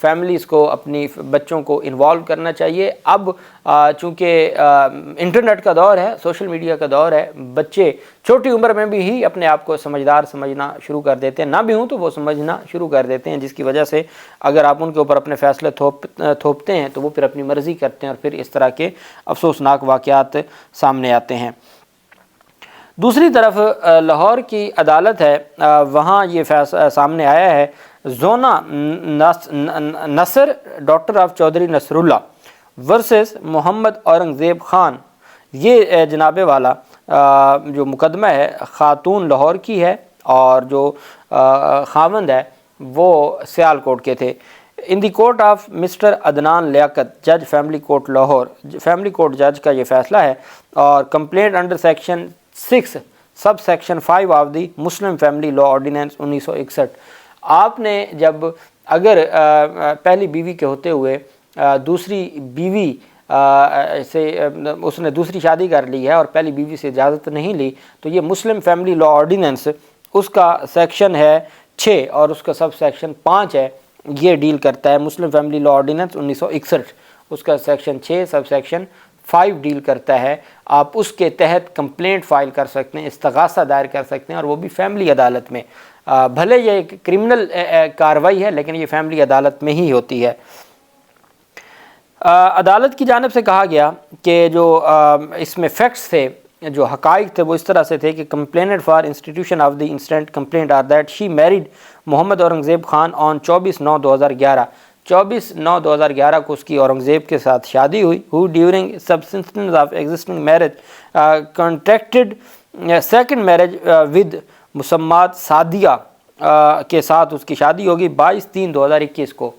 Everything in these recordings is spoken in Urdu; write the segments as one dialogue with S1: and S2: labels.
S1: فیملیز کو اپنی بچوں کو انوالو کرنا چاہیے۔ اب چونکہ انٹرنیٹ کا دور ہے، سوشل میڈیا کا دور ہے، بچے چھوٹی عمر میں بھی ہی اپنے آپ کو سمجھدار سمجھنا شروع کر دیتے ہیں، نہ بھی ہوں تو وہ سمجھنا شروع کر دیتے ہیں، جس کی وجہ سے اگر آپ ان کے اوپر اپنے فیصلے تھوپتے ہیں تو وہ پھر اپنی مرضی کرتے ہیں، اور پھر اس طرح کے افسوسناک واقعات سامنے آتے ہیں۔ دوسری طرف لاہور کی عدالت ہے، وہاں یہ فیصلہ سامنے آیا ہے، Zona Nasr daughter of Chaudhry Nasrullah versus Muhammad Aurangzeb Khan. یہ جناب والا جو مقدمہ ہے خاتون لاہور کی ہے، اور جو خاوند ہے وہ سیال کوٹ کے تھے۔ ان the court of mister Adnan لیاقت جج family court Lahore, family court جج کا یہ فیصلہ ہے، اور complaint under section 6 sub section 5 of the Muslim family law ordinance 1961۔ آپ نے جب اگر پہلی بیوی کے ہوتے ہوئے دوسری بیوی سے اس نے دوسری شادی کر لی ہے اور پہلی بیوی سے اجازت نہیں لی، تو یہ مسلم فیملی لا آرڈیننس اس کا سیکشن ہے 6 اور اس کا سب سیکشن 5 ہے، یہ ڈیل کرتا ہے۔ مسلم فیملی لا آرڈیننس 1961 اس کا سیکشن 6 سب سیکشن 5 ڈیل کرتا ہے۔ آپ اس کے تحت کمپلینٹ فائل کر سکتے ہیں، استغاثہ دائر کر سکتے ہیں، اور وہ بھی فیملی عدالت میں۔ بھلے یہ ایک کرمنل کارروائی ہے لیکن یہ فیملی عدالت میں ہی ہوتی ہے۔ عدالت کی جانب سے کہا گیا کہ جو اس میں فیکٹس تھے، جو حقائق تھے، وہ اس طرح سے تھے کہ complaint for institution of the instant complaint are that she married Muhammad Aurangzeb Khan on 24/9/2011۔ 24/9/2011 کو اس کی اورنگزیب کے ساتھ شادی ہوئی۔ Who during subsistence of existing marriage contracted second marriage with مسمات سعدیہ کے ساتھ اس کی شادی ہوگی 22/3/2021 کو۔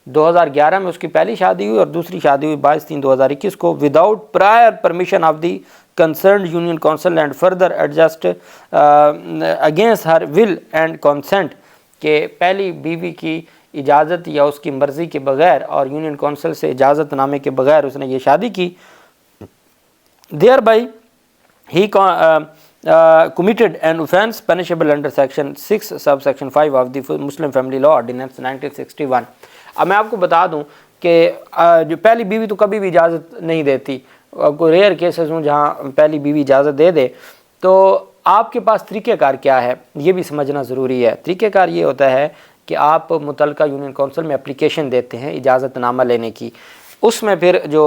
S1: 2011 میں اس کی پہلی شادی ہوئی اور دوسری شادی ہوئی 22/3/2021 کو without prior permission of the concerned union council and further adjust against her will and consent, کہ پہلی بیوی کی اجازت یا اس کی مرضی کے بغیر اور یونین کونسل سے اجازت نامے کے بغیر اس نے یہ شادی کی۔ There by he committed an offence punishable under section 6 subsection 5 of the Muslim Family Law Ordinance 1961۔ اب میں آپ کو بتا دوں کہ جو پہلی بیوی تو کبھی بھی اجازت نہیں دیتی، کوئی ریئر کیسز ہوں جہاں پہلی بیوی اجازت دے دے، تو آپ کے پاس طریقہ کار کیا ہے یہ بھی سمجھنا ضروری ہے۔ طریقہ کار یہ ہوتا ہے کہ آپ متعلقہ یونین کونسل میں اپلیکیشن دیتے ہیں اجازت نامہ لینے کی، اس میں پھر جو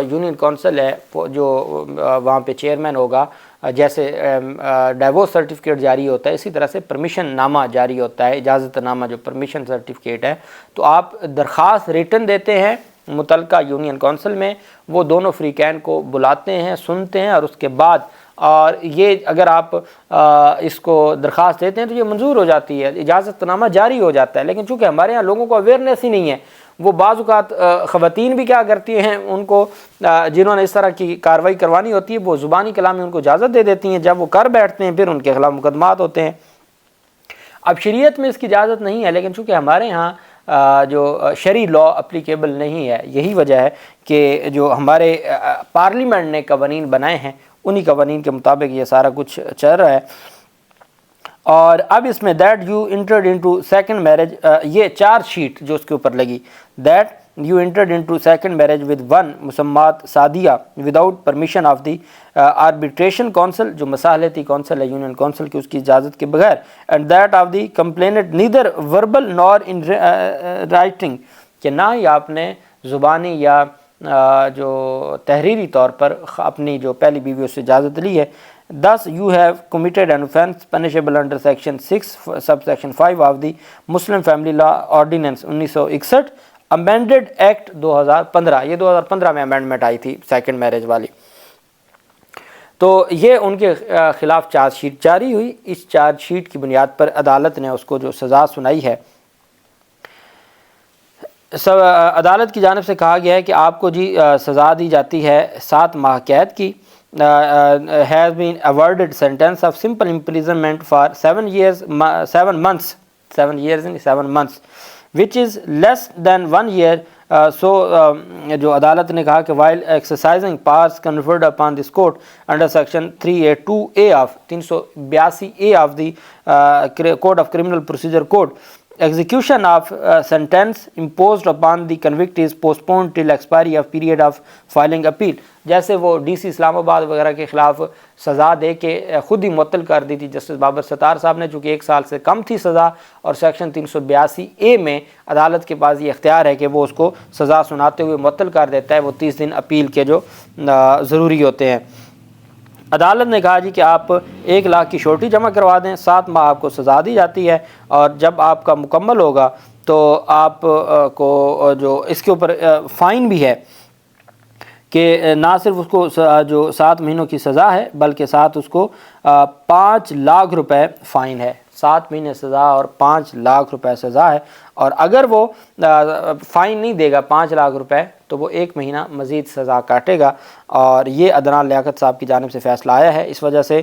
S1: یونین کونسل ہے جو وہاں پہ چیئرمین ہوگا، جیسے ڈائیورس سرٹیفکیٹ جاری ہوتا ہے اسی طرح سے پرمیشن نامہ جاری ہوتا ہے، اجازت نامہ جو پرمیشن سرٹیفکیٹ ہے، تو آپ درخواست ریٹن دیتے ہیں متعلقہ یونین کونسل میں، وہ دونوں فریقین کو بلاتے ہیں، سنتے ہیں، اور اس کے بعد اور یہ اگر آپ اس کو درخواست دیتے ہیں تو یہ منظور ہو جاتی ہے، اجازت نامہ جاری ہو جاتا ہے۔ لیکن چونکہ ہمارے ہاں لوگوں کو اویئرنیس ہی نہیں ہے، وہ بعض اوقات خواتین بھی کیا کرتی ہیں، ان کو جنہوں نے اس طرح کی کارروائی کروانی ہوتی ہے وہ زبانی کلام میں ان کو اجازت دے دیتی ہیں، جب وہ کر بیٹھتے ہیں پھر ان کے خلاف مقدمات ہوتے ہیں۔ اب شریعت میں اس کی اجازت نہیں ہے، لیکن چونکہ ہمارے ہاں جو شرعی لا اپلیکیبل نہیں ہے، یہی وجہ ہے کہ جو ہمارے پارلیمنٹ نے قوانین بنائے ہیں انہی قوانین کے مطابق یہ سارا کچھ چل رہا ہے۔ اور اب اس میں that you entered into second marriage, یہ چارج شیٹ جو اس کے اوپر لگی، that you entered into second marriage with one مسمات Sadia without permission of the arbitration council, جو مصالحتی کونسل ہے یونین کونسل کی، اس کی اجازت کے بغیر، and that of the complaint neither verbal nor in writing, کہ نہ ہی آپ نے زبانی یا جو تحریری طور پر اپنی جو پہلی بیویوں سے اجازت لی ہے۔ Thus you have committed an offence punishable under section 6 subsection 5 of the Muslim Family Law Ordinance 1961 amended Act 2015۔ یہ 2015 میں امینڈمنٹ آئی تھی سیکنڈ میرج والی، تو یہ ان کے خلاف چارج شیٹ جاری ہوئی۔ اس چارج شیٹ کی بنیاد پر عدالت نے اس کو جو سزا سنائی ہے، عدالت کی جانب سے کہا گیا ہے کہ آپ کو جی سزا دی جاتی ہے 7 ماہ قید کی۔ has been awarded sentence of simple imprisonment for 7 years 7 months 7 years and 7 months which is less than 1 year۔ جو عدالت نے کہا کہ while exercising powers conferred upon this court under section 382A of 382A of the Code of Criminal Procedure Code execution of sentence imposed upon the convict is postponed till expiry of period of filing appeal. جیسے وہ DC اسلام آباد وغیرہ کے خلاف سزا دے کے خود ہی معطل کر دی تھی جسٹس بابر ستار صاحب نے، چونکہ 1 سال سے کم تھی سزا، اور سیکشن 382A میں عدالت کے پاس یہ اختیار ہے کہ وہ اس کو سزا سناتے ہوئے معطل کر دیتا ہے، وہ 30 دن اپیل کے جو ضروری ہوتے ہیں۔ عدالت نے کہا جی کہ آپ 1 لاکھ کی شورٹی جمع کروا دیں، 7 ماہ آپ کو سزا دی جاتی ہے، اور جب آپ کا مکمل ہوگا تو آپ کو جو اس کے اوپر فائن بھی ہے کہ نہ صرف اس کو جو 7 مہینوں کی سزا ہے بلکہ ساتھ اس کو 5 لاکھ روپے فائن ہے، 7 مہینے سزا اور 5 لاکھ روپے سزا ہے، اور اگر وہ فائن نہیں دے گا 5 لاکھ روپے تو وہ 1 مہینہ مزید سزا کاٹے گا، اور یہ عدنان لیاقت صاحب کی جانب سے فیصلہ آیا ہے۔ اس وجہ سے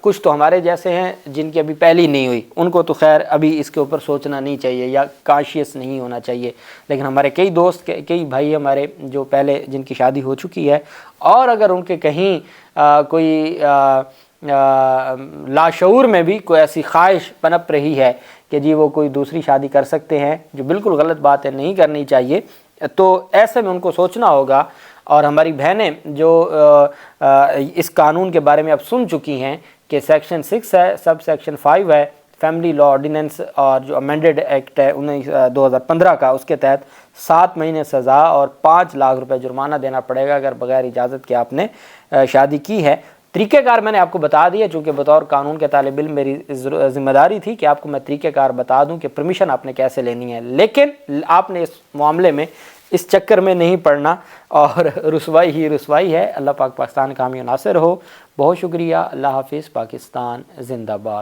S1: کچھ تو ہمارے جیسے ہیں جن کی ابھی پہلی نہیں ہوئی، ان کو تو خیر ابھی اس کے اوپر سوچنا نہیں چاہیے یا کانشیس نہیں ہونا چاہیے، لیکن ہمارے کئی دوست کئی بھائی ہمارے جو پہلے جن کی شادی ہو چکی ہے، اور اگر ان کے کہیں کوئی لاشعور میں بھی کوئی ایسی خواہش پنپ رہی ہے کہ جی وہ کوئی دوسری شادی کر سکتے ہیں، جو بالکل غلط بات ہے، نہیں کرنی چاہیے، تو ایسے میں ان کو سوچنا ہوگا۔ اور ہماری بہنیں جو اس قانون کے بارے میں اب سن چکی ہیں کہ سیکشن 6 ہے، سب سیکشن 5 ہے فیملی لا آرڈیننس، اور جو امینڈڈ ایکٹ ہے 2015 کا، اس کے تحت 7 مہینے سزا اور 5 لاکھ روپے جرمانہ دینا پڑے گا اگر بغیر اجازت کے آپ نے شادی کی ہے۔ طریقہ کار میں نے آپ کو بتا دیا، چونکہ بطور قانون کے طالب علم میری ذمہ داری تھی کہ آپ کو میں طریقہ کار بتا دوں کہ پرمیشن آپ نے کیسے لینی ہے، لیکن آپ نے اس معاملے میں اس چکر میں نہیں پڑنا، اور رسوائی ہی رسوائی ہے۔ اللہ پاک پاکستان کا حامی و ناصر ہو۔ بہت شکریہ۔ اللہ حافظ۔ پاکستان زندہ باد۔